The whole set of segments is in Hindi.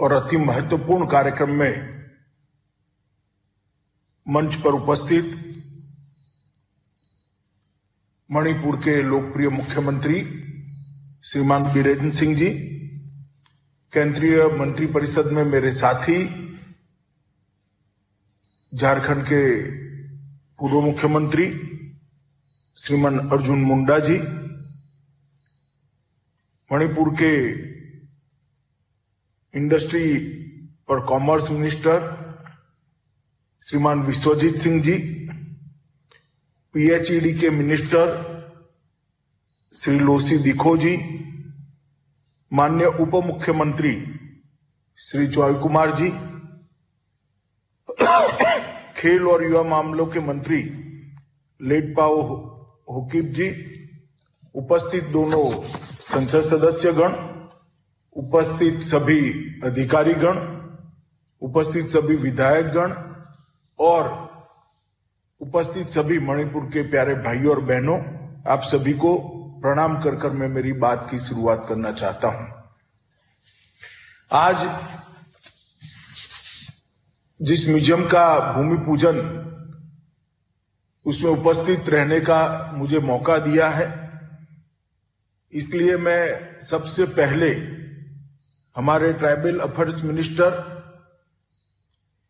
और अति महत्वपूर्ण कार्यक्रम में मंच पर उपस्थित मणिपुर के लोकप्रिय मुख्यमंत्री श्रीमान बीरेन सिंह जी, केंद्रीय मंत्रिपरिषद में मेरे साथी झारखंड के पूर्व मुख्यमंत्री श्रीमान अर्जुन मुंडा जी, मणिपुर के इंडस्ट्री और कॉमर्स मिनिस्टर श्रीमान विश्वजीत सिंह जी, पीएचईडी के मिनिस्टर श्री लोसी दिखो जी, माननीय उप मुख्यमंत्री श्री जॉय कुमार जी, खेल और युवा मामलों के मंत्री लेटपाओ हुकीब जी, उपस्थित दोनों संसद सदस्यगण, उपस्थित सभी अधिकारीगण, उपस्थित सभी विधायकगण और उपस्थित सभी मणिपुर के प्यारे भाइयों और बहनों, आप सभी को प्रणाम कर कर मैं मेरी बात की शुरुआत करना चाहता हूं। आज जिस म्यूजियम का भूमि पूजन उसमें उपस्थित रहने का मुझे मौका दिया है, इसलिए मैं सबसे पहले हमारे ट्राइबल अफेयर्स मिनिस्टर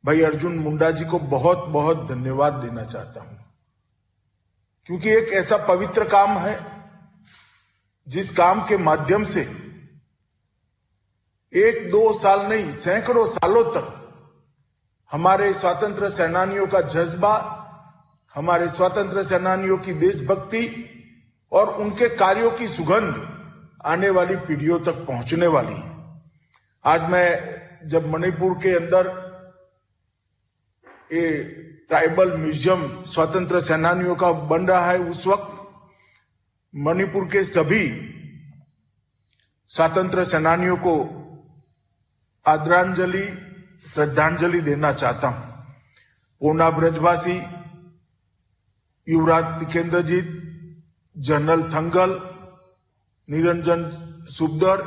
भाई अर्जुन मुंडा जी को बहुत बहुत धन्यवाद देना चाहता हूं, क्योंकि एक ऐसा पवित्र काम है जिस काम के माध्यम से 1-2 साल नहीं सैकड़ों सालों तक हमारे स्वतंत्र सेनानियों का जज्बा, हमारे स्वतंत्र सेनानियों की देशभक्ति और उनके कार्यों की सुगंध आने वाली पीढ़ियों तक पहुंचने वाली है। आज मैं जब मणिपुर के अंदर ये ट्राइबल म्यूजियम स्वतंत्र सेनानियों का बन रहा है, उस वक्त मणिपुर के सभी स्वतंत्र सेनानियों को आदरांजलि श्रद्धांजलि देना चाहता हूं। पूर्णा ब्रजवासी, युवराज तिकेंद्रजीत, जनरल थंगल, निरंजन सुबदर,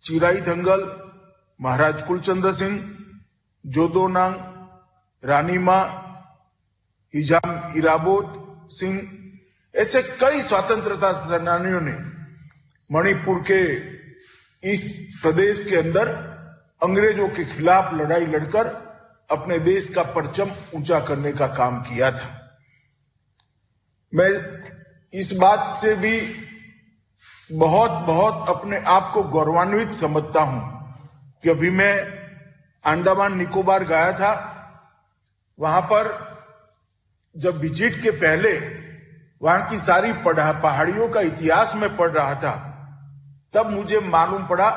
चिराई थंगल, महाराज कुलचंद्र सिंह, जोदोनांग, रानीमा, हिजाम इराबोत सिंह, ऐसे कई स्वतंत्रता सेनानियों ने मणिपुर के इस प्रदेश के अंदर अंग्रेजों के खिलाफ लड़ाई लड़कर अपने देश का परचम ऊंचा करने का काम किया था। मैं इस बात से भी बहुत बहुत अपने आप को गौरवान्वित समझता हूं कि अभी मैं अंडमान निकोबार गया था। वहां पर जब विजिट के पहले वहां की सारी पहाड़ियों का इतिहास में पढ़ रहा था, तब मुझे मालूम पड़ा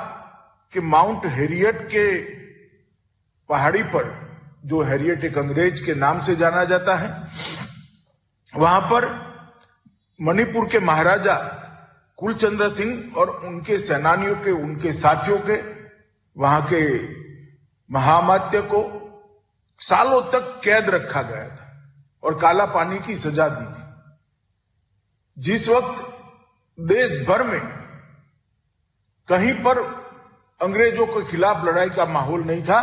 कि माउंट हैरियट के पहाड़ी पर, जो हैरियट एक अंग्रेज के नाम से जाना जाता है, वहां पर मणिपुर के महाराजा कुलचंद्र सिंह और उनके सेनानियों के, उनके साथियों के, वहां के महामात्य को सालों तक कैद रखा गया था और काला पानी की सजा दी थी। जिस वक्त देश भर में कहीं पर अंग्रेजों के खिलाफ लड़ाई का माहौल नहीं था,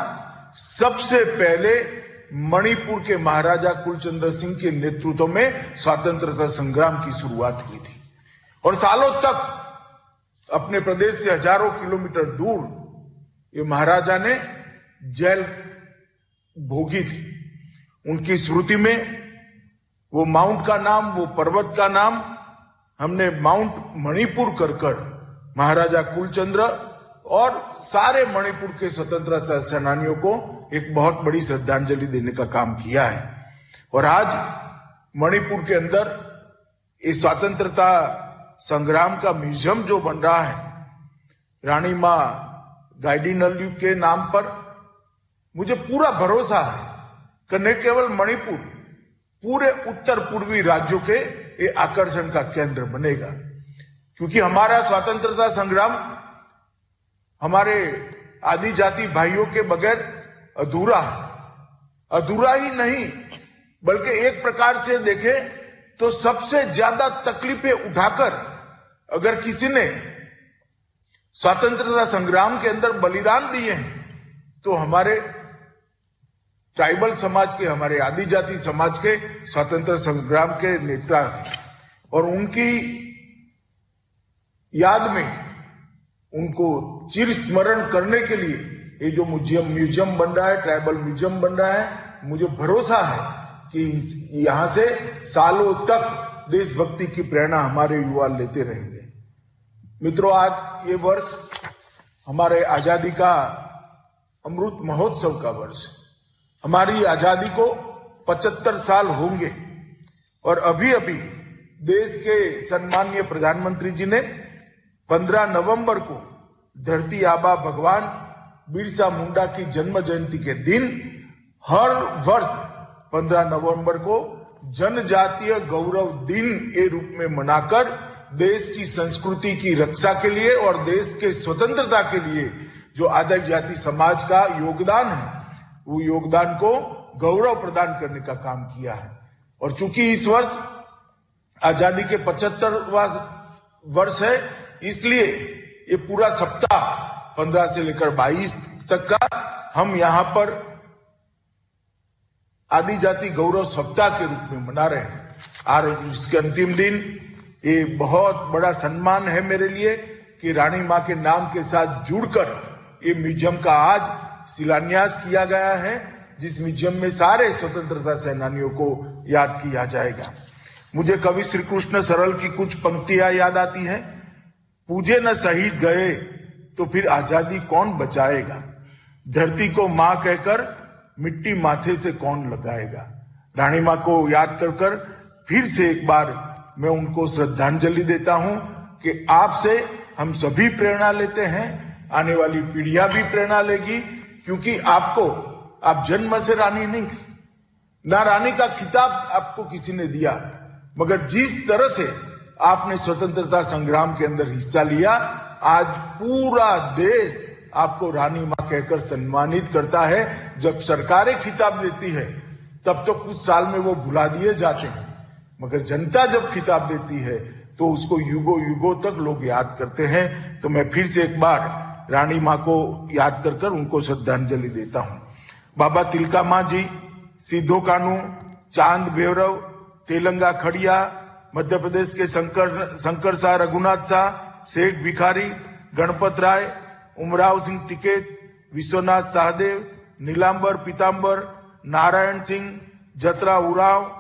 सबसे पहले मणिपुर के महाराजा कुलचंद्र सिंह के नेतृत्व में स्वतंत्रता संग्राम की शुरुआत हुई थी और सालों तक अपने प्रदेश से हजारों किलोमीटर दूर ये महाराजा ने जेल भोगी थी। उनकी स्मृति में वो माउंट का नाम, वो पर्वत का नाम हमने माउंट मणिपुर कर महाराजा कुलचंद्र और सारे मणिपुर के स्वतंत्रता सेनानियों को एक बहुत बड़ी श्रद्धांजलि देने का काम किया है। और आज मणिपुर के अंदर इस स्वतंत्रता संग्राम का म्यूजियम जो बन रहा है, रानी मां गाइडिनल्यू के नाम पर, मुझे पूरा भरोसा है कि न केवल मणिपुर, पूरे उत्तर पूर्वी राज्यों के ये आकर्षण का केंद्र बनेगा, क्योंकि हमारा स्वतंत्रता संग्राम हमारे आदि जाति भाइयों के बगैर अधूरा है। अधूरा ही नहीं, बल्कि एक प्रकार से देखें तो सबसे ज्यादा तकलीफें उठाकर अगर किसी ने स्वतंत्रता संग्राम के अंदर बलिदान दिए हैं तो हमारे ट्राइबल समाज के, हमारे आदिजाति समाज के स्वतंत्र संग्राम के नेता थे और उनकी याद में उनको चिर स्मरण करने के लिए ये जो म्यूजियम बन रहा है, ट्राइबल म्यूजियम बन रहा है, मुझे भरोसा है कि यहां से सालों तक देशभक्ति की प्रेरणा हमारे युवा लेते रहेंगे। मित्रों, आज ये वर्ष हमारे आजादी का अमृत महोत्सव का वर्ष। हमारी आजादी को 75 साल होंगे और अभी अभी देश के सम्माननीय प्रधानमंत्री जी ने 15 नवंबर को धरती आबा भगवान बिरसा मुंडा की जन्म जयंती के दिन हर वर्ष 15 नवंबर को जनजातीय गौरव दिन के रूप में मनाकर देश की संस्कृति की रक्षा के लिए और देश के स्वतंत्रता के लिए जो आदिजाति समाज का योगदान है, वो योगदान को गौरव प्रदान करने का काम किया है। और चूंकि इस वर्ष आजादी के 75वां वर्ष है, इसलिए ये पूरा सप्ताह 15 से लेकर 22 तक का हम यहाँ पर आदिजाति गौरव सप्ताह के रूप में मना रहे हैं। और इसके अंतिम दिन ये बहुत बड़ा सम्मान है मेरे लिए कि रानी मां के नाम के साथ जुड़कर ये म्यूजियम का आज शिलान्यास किया गया है, जिस म्यूजियम में सारे स्वतंत्रता सेनानियों को याद किया जाएगा। मुझे कवि श्री कृष्ण सरल की कुछ पंक्तियां याद आती हैं। पूजे न शहीद गए तो फिर आजादी कौन बचाएगा, धरती को मां कहकर मिट्टी माथे से कौन लगाएगा। रानी मां को याद कर फिर से एक बार मैं उनको श्रद्धांजलि देता हूं कि आपसे हम सभी प्रेरणा लेते हैं, आने वाली पीढ़ियां भी प्रेरणा लेगी, क्योंकि आप जन्म से रानी नहीं थी, ना रानी का खिताब आपको किसी ने दिया, मगर जिस तरह से आपने स्वतंत्रता संग्राम के अंदर हिस्सा लिया, आज पूरा देश आपको रानी मां कहकर सम्मानित करता है। जब सरकारें खिताब देती है तब तो कुछ साल में वो भुला दिए जाते हैं, मगर जनता जब खिताब देती है तो उसको युगों युगों तक लोग याद करते हैं। तो मैं फिर से एक बार रानी मां को याद कर उनको श्रद्धांजलि देता हूं। बाबा तिलका मां जी, सिद्धो कानू, चांद भैरव, तेलंगा खड़िया, मध्य प्रदेश के शंकर शाह, रघुनाथ शाह, शेख भिखारी, गणपत राय, उमराव सिंह टिकैत, विश्वनाथ सहदेव, नीलांबर पीतांबर, नारायण सिंह, जतरा उराव,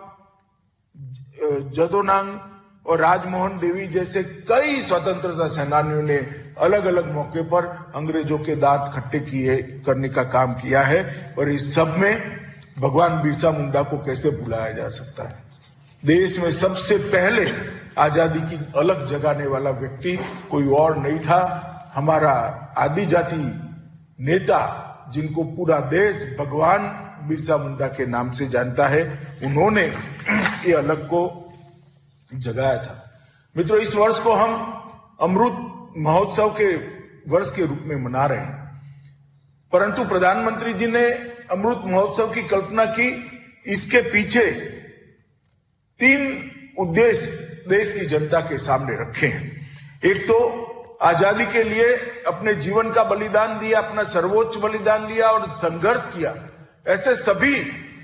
जदोनांग और राजमोहन देवी जैसे कई स्वतंत्रता सेनानियों ने अलग अलग मौके पर अंग्रेजों के दांत खट्टे करने का काम किया है। और इस सब में भगवान बिरसा मुंडा को कैसे भुलाया जा सकता है। देश में सबसे पहले आजादी की अलग जगाने वाला व्यक्ति कोई और नहीं था, हमारा आदिजाति नेता, जिनको पूरा देश भगवान बिरसा मुंडा के नाम से जानता है, उन्होंने ये अलग को जगाया था। मित्रों, इस वर्ष को हम अमृत महोत्सव के वर्ष के रूप में मना रहे हैं, परंतु प्रधानमंत्री जी ने अमृत महोत्सव की कल्पना की। इसके पीछे 3 उद्देश्य देश की जनता के सामने रखे हैं। एक तो आजादी के लिए अपने जीवन का बलिदान दिया, अपना सर्वोच्च बलिदान दिया और संघर्ष किया, ऐसे सभी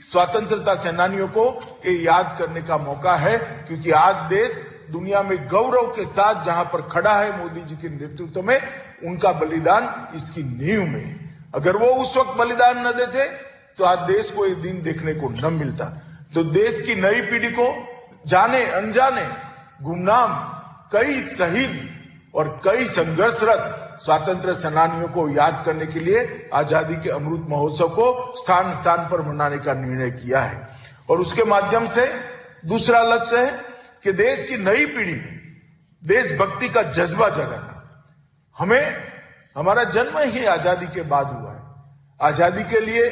स्वतंत्रता सेनानियों को ये याद करने का मौका है, क्योंकि आज देश दुनिया में गौरव के साथ जहां पर खड़ा है मोदी जी के नेतृत्व में, उनका बलिदान इसकी नींव में है। अगर वो उस वक्त बलिदान न देते तो आज देश को ये दिन देखने को न मिलता। तो देश की नई पीढ़ी को जाने अनजाने गुमनाम कई शहीद और कई संघर्षरत स्वतंत्र सेनानियों को याद करने के लिए आजादी के अमृत महोत्सव को स्थान स्थान पर मनाने का निर्णय किया है। और उसके माध्यम से दूसरा लक्ष्य है कि देश की नई पीढ़ी में देशभक्ति का जज्बा जगाना। हमारा जन्म ही आजादी के बाद हुआ है। आजादी के लिए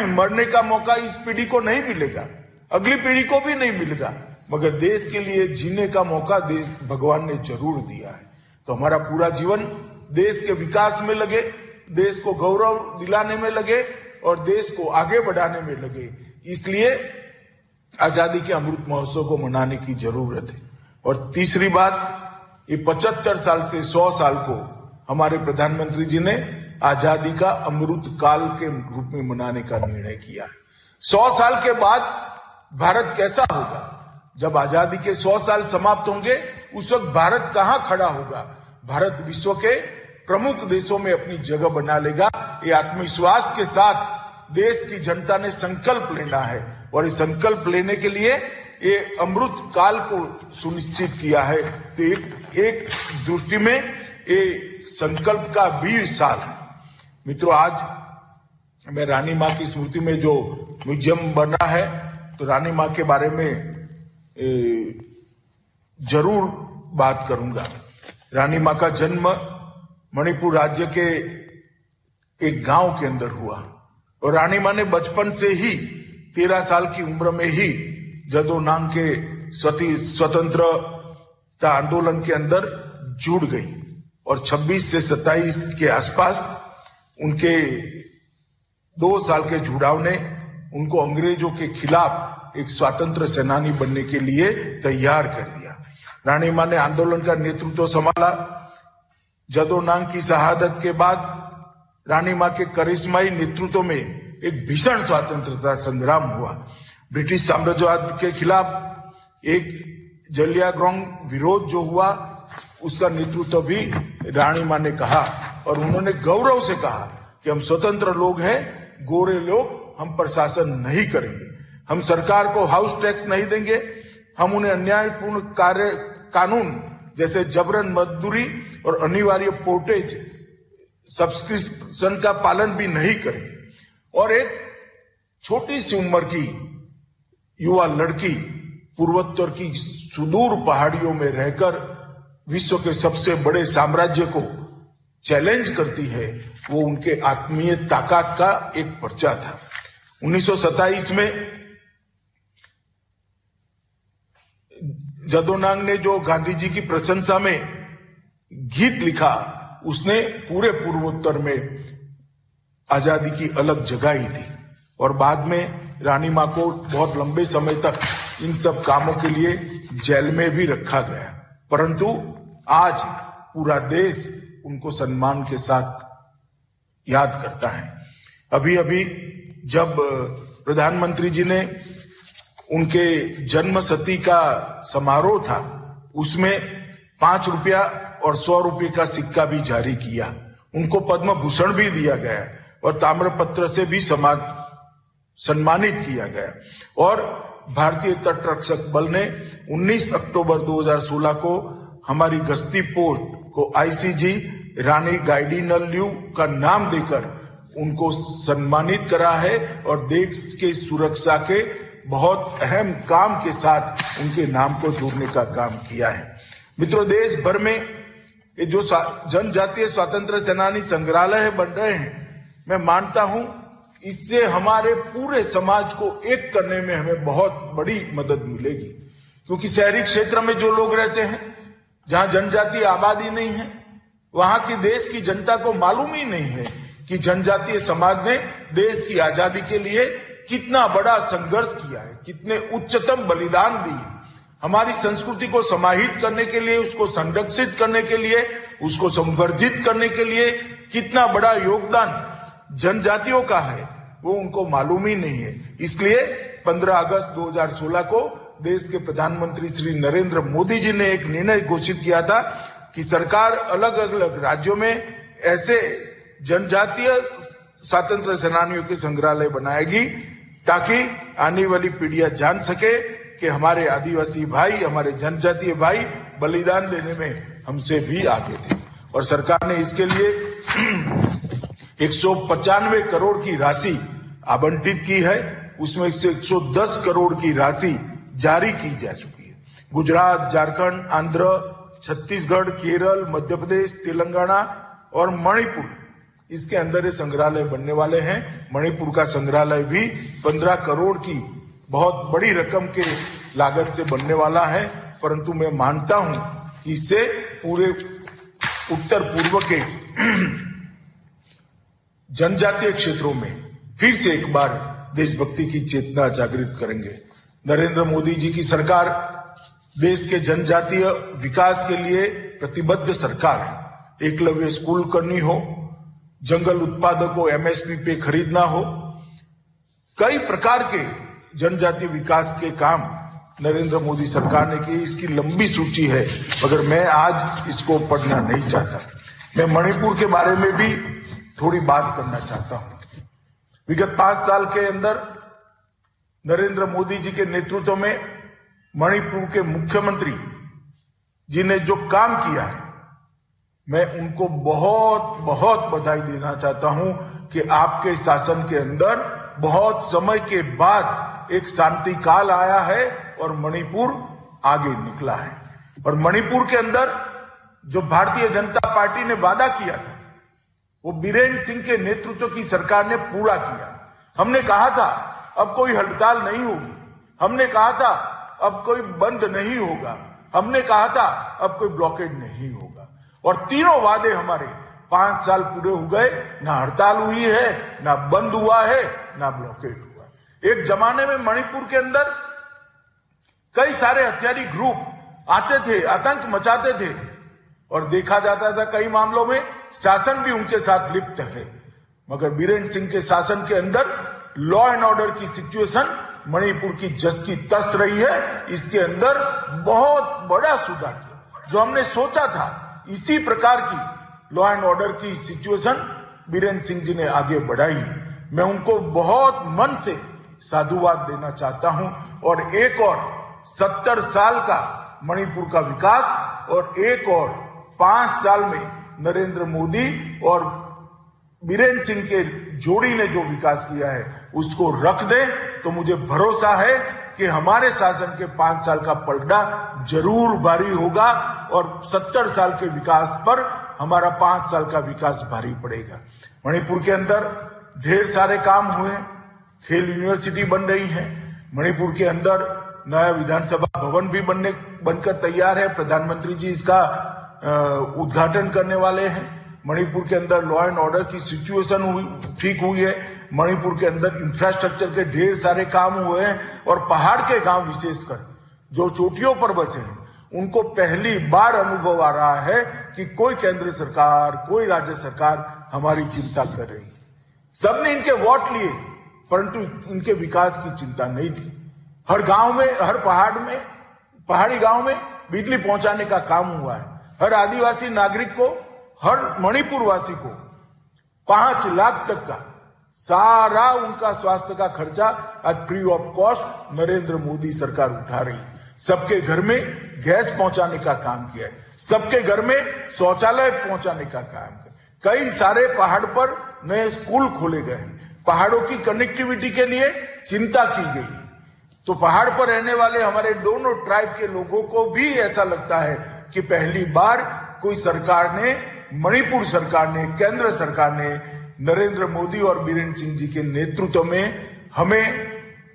मरने का मौका इस पीढ़ी को नहीं मिलेगा, अगली पीढ़ी को भी नहीं मिलेगा, मगर देश के लिए जीने का मौका भगवान ने जरूर दिया है। तो हमारा पूरा जीवन देश के विकास में लगे, देश को गौरव दिलाने में लगे और देश को आगे बढ़ाने में लगे। इसलिए आजादी के अमृत महोत्सव को मनाने की जरूरत है। और तीसरी बात, ये 75 साल से 100 साल को हमारे प्रधानमंत्री जी ने आजादी का अमृत काल के रूप में मनाने का निर्णय किया है। 100 साल के बाद भारत कैसा होगा? जब आजादी के 100 साल समाप्त होंगे, उस वक्त भारत कहां खड़ा होगा? भारत विश्व के प्रमुख देशों में अपनी जगह बना लेगा। ये आत्मविश्वास के साथ देश की जनता ने संकल्प लेना है और इस संकल्प लेने के लिए ये अमृत काल को सुनिश्चित किया है। तो एक दृष्टि में ये संकल्प का 20 साल है। मित्रों, आज मैं रानी मां की स्मृति में जो म्यूजियम बना है, तो रानी मां के बारे में जरूर बात करूंगा। रानी मां का जन्म मणिपुर राज्य के एक गांव के अंदर हुआ और रानी मां ने बचपन से ही 13 साल की उम्र में ही जदोनांग के स्वतंत्रता आंदोलन के अंदर जुड़ गई और 26 से 27 के आसपास उनके 2 साल के जुड़ाव ने उनको अंग्रेजों के खिलाफ एक स्वतंत्र सेनानी बनने के लिए तैयार कर दिया। रानी मां ने आंदोलन का नेतृत्व संभाला। जदोनांग की शहादत के बाद रानी मां के करिश्माई नेतृत्व में एक भीषण स्वतंत्रता संग्राम हुआ। ब्रिटिश साम्राज्यवाद के खिलाफ एक जलियांवाला विरोध जो हुआ, उसका नेतृत्व भी रानी मां ने कहा और उन्होंने गौरव से कहा कि हम स्वतंत्र लोग हैं, गोरे लोग हम प्रशासन नहीं करेंगे, हम सरकार को हाउस टैक्स नहीं देंगे, हम उन्हें अन्यायपूर्ण कार्य कानून जैसे जबरन मजदूरी और अनिवार्य पोर्टेज सब्सक्रिप्शन का पालन भी नहीं करेंगे। और एक छोटी सी उम्र की युवा लड़की पूर्वोत्तर की सुदूर पहाड़ियों में रहकर विश्व के सबसे बड़े साम्राज्य को चैलेंज करती है, वो उनके आत्मीय ताकत का एक पर्चा था। 1927 में जदोनांग ने जो गांधी जी की प्रशंसा में गीत लिखा, उसने पूरे पूर्वोत्तर में आजादी की अलग जगह ही थी और बाद में रानी मां को बहुत लंबे समय तक इन सब कामों के लिए जेल में भी रखा गया, परंतु आज पूरा देश उनको सम्मान के साथ याद करता है। अभी अभी जब प्रधानमंत्री जी ने उनके जन्म शती का समारोह था, उसमें 5 रुपया और 100 रुपये का सिक्का भी जारी किया। उनको पद्म भूषण भी दिया गया और ताम्रपत्र से भी सम्मानित किया गया। और भारतीय तटरक्षक बल ने 19 अक्टूबर 2016 को हमारी गश्ती पोस्ट को आईसीजी रानी गाइडिनल्यू का नाम देकर उनको सम्मानित करा है और देश के सुरक्षा के बहुत अहम काम के साथ उनके नाम को जोड़ने का काम किया है। मित्रों, देश भर में ये जो जनजातीय स्वतंत्र सेनानी संग्रहालय बन रहे हैं, मैं मानता हूं इससे हमारे पूरे समाज को एक करने में हमें बहुत बड़ी मदद मिलेगी, क्योंकि शहरी क्षेत्र में जो लोग रहते हैं, जहां जनजातीय आबादी नहीं है, वहां की देश की जनता को मालूम ही नहीं है कि जनजातीय समाज ने देश की आजादी के लिए कितना बड़ा संघर्ष किया है, कितने उच्चतम बलिदान दिए। हमारी संस्कृति को समाहित करने के लिए, उसको संरक्षित करने के लिए, उसको संवर्धित करने के लिए कितना बड़ा योगदान जनजातियों का है, वो उनको मालूम ही नहीं है। इसलिए 15 अगस्त 2016 को देश के प्रधानमंत्री श्री नरेंद्र मोदी जी ने एक निर्णय घोषित किया था कि सरकार अलग अलग राज्यों में ऐसे जनजातीय स्वतंत्र सेनानियों के संग्रहालय बनाएगी ताकि आने वाली पीढ़ियां जान सके कि हमारे आदिवासी भाई, हमारे जनजातीय भाई बलिदान देने में हमसे भी आगे थे। और सरकार ने इसके लिए 195 करोड़ की राशि आवंटित की है, उसमें से 110 करोड़ की राशि जारी की जा चुकी है। गुजरात, झारखंड, आंध्र, छत्तीसगढ़, केरल, मध्य प्रदेश, तेलंगाना और मणिपुर, इसके अंदर ये संग्रहालय बनने वाले हैं। मणिपुर का संग्रहालय भी 15 करोड़ की बहुत बड़ी रकम के लागत से बनने वाला है, परंतु मैं मानता हूं कि इससे पूरे उत्तर पूर्व के जनजातीय क्षेत्रों में फिर से एक बार देशभक्ति की चेतना जागृत करेंगे। नरेंद्र मोदी जी की सरकार देश के जनजातीय विकास के लिए प्रतिबद्ध सरकार है। एकलव्य स्कूल करनी हो, जंगल उत्पादों को एमएसपी पे खरीदना हो, कई प्रकार के जनजातीय विकास के काम नरेंद्र मोदी सरकार ने किए। इसकी लंबी सूची है, मगर मैं आज इसको पढ़ना नहीं चाहता। मैं मणिपुर के बारे में भी थोड़ी बात करना चाहता हूं। विगत 5 साल के अंदर नरेंद्र मोदी जी के नेतृत्व में मणिपुर के मुख्यमंत्री जी ने जो काम किया है, मैं उनको बहुत बहुत बधाई देना चाहता हूं कि आपके शासन के अंदर बहुत समय के बाद एक शांति काल आया है और मणिपुर आगे निकला है। और मणिपुर के अंदर जो भारतीय जनता पार्टी ने वादा किया था, वो बीरेन सिंह के नेतृत्व की सरकार ने पूरा किया। हमने कहा था अब कोई हड़ताल नहीं होगी, हमने कहा था अब कोई बंद नहीं होगा, हमने कहा था अब कोई ब्लॉकेड नहीं होगा। और तीनों वादे हमारे 5 साल पूरे हो गए, ना हड़ताल हुई है, ना बंद हुआ है, ना ब्लॉकेड हुआ। एक जमाने में मणिपुर के अंदर कई सारे हथियारी ग्रुप आते थे, आतंक मचाते थे, और देखा जाता था कई मामलों में शासन भी उनके साथ लिप्त है। मगर बीरेन सिंह के शासन के अंदर लॉ एंड ऑर्डर की सिचुएशन मणिपुर की जस की तस रही है। इसके अंदर बहुत बड़ा सुधार किया। जो हमने सोचा था इसी प्रकार की लॉ एंड ऑर्डर की सिचुएशन बीरेन सिंह जी ने आगे बढ़ाई है। मैं उनको बहुत मन से साधुवाद देना चाहता हूं। और एक और 70 साल का मणिपुर का विकास और एक और 5 साल में नरेंद्र मोदी और बीरेन सिंह के जोड़ी ने जो विकास किया है उसको रख दे तो मुझे भरोसा है कि हमारे शासन के 5 साल का पलड़ा जरूर भारी होगा और 70 साल के विकास पर हमारा 5 साल का विकास भारी पड़ेगा। मणिपुर के अंदर ढेर सारे काम हुए, खेल यूनिवर्सिटी बन रही है, मणिपुर के अंदर नया विधानसभा भवन भी बनकर तैयार है, प्रधानमंत्री जी इसका उद्घाटन करने वाले हैं। मणिपुर के अंदर लॉ एंड ऑर्डर की सिचुएशन ठीक हुई है, मणिपुर के अंदर इंफ्रास्ट्रक्चर के ढेर सारे काम हुए हैं और पहाड़ के गांव विशेषकर जो चोटियों पर बसे हैं उनको पहली बार अनुभव आ रहा है कि कोई केंद्र सरकार, कोई राज्य सरकार हमारी चिंता कर रही है। सबने इनके वोट लिए परंतु इनके विकास की चिंता नहीं थी। हर गांव में, हर पहाड़ में, पहाड़ी गांव में बिजली पहुंचाने का काम हुआ है। हर आदिवासी नागरिक को, हर मणिपुर वासी को 5 लाख तक का सारा उनका स्वास्थ्य का खर्चा आज free of cost Narendra Modi सरकार उठा रही है। सबके घर में गैस पहुंचाने का काम किया है, सबके घर में शौचालय पहुंचाने का काम किया। कई सारे पहाड़ पर नए स्कूल खोले गए हैं, पहाड़ों की कनेक्टिविटी के लिए चिंता की गई है। तो पहाड़ पर रहने वाले हमारे दोनों ट्राइब के लोगों को भी ऐसा लगता है कि पहली बार कोई सरकार ने, मणिपुर सरकार ने, केंद्र सरकार ने नरेंद्र मोदी और बीरेन सिंह जी के नेतृत्व में हमें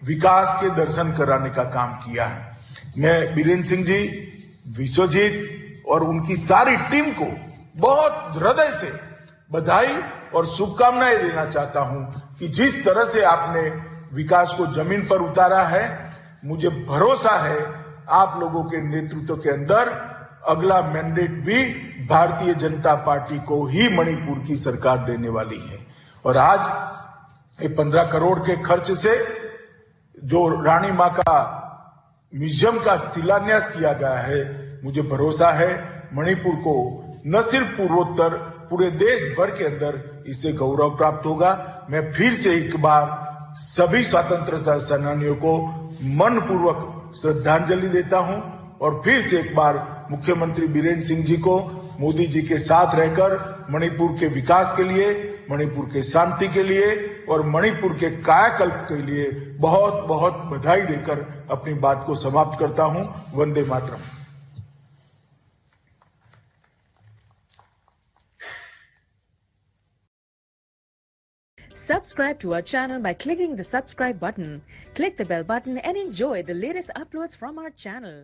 विकास के दर्शन कराने का काम किया है। मैं बीरेन सिंह जी, विश्वजीत और उनकी सारी टीम को बहुत हृदय से बधाई और शुभकामनाएं देना चाहता हूं कि जिस तरह से आपने विकास को जमीन पर उतारा है, मुझे भरोसा है आप लोगों के नेतृत्व के अंदर अगला मैंडेट भी भारतीय जनता पार्टी को ही मणिपुर की सरकार देने वाली है। और आज ये 15 करोड़ के खर्च से जो रानी मां का म्यूजियम का शिलान्यास किया गया है, मुझे भरोसा है मणिपुर को न सिर्फ पूर्वोत्तर, पूरे देश भर के अंदर इससे गौरव प्राप्त होगा। मैं फिर से एक बार सभी स्वतंत्रता सेनानियों को मनपूर्वक श्रद्धांजलि देता हूं और फिर से एक बार मुख्यमंत्री बीरेन सिंह जी को मोदी जी के साथ रहकर मणिपुर के विकास के लिए, मणिपुर के शांति के लिए और मणिपुर के कायाकल्प के लिए बहुत बहुत बधाई देकर अपनी बात को समाप्त करता हूं। Vande Mataram. Subscribe to our channel by clicking the subscribe button. Click the bell button and enjoy the latest uploads from our channel.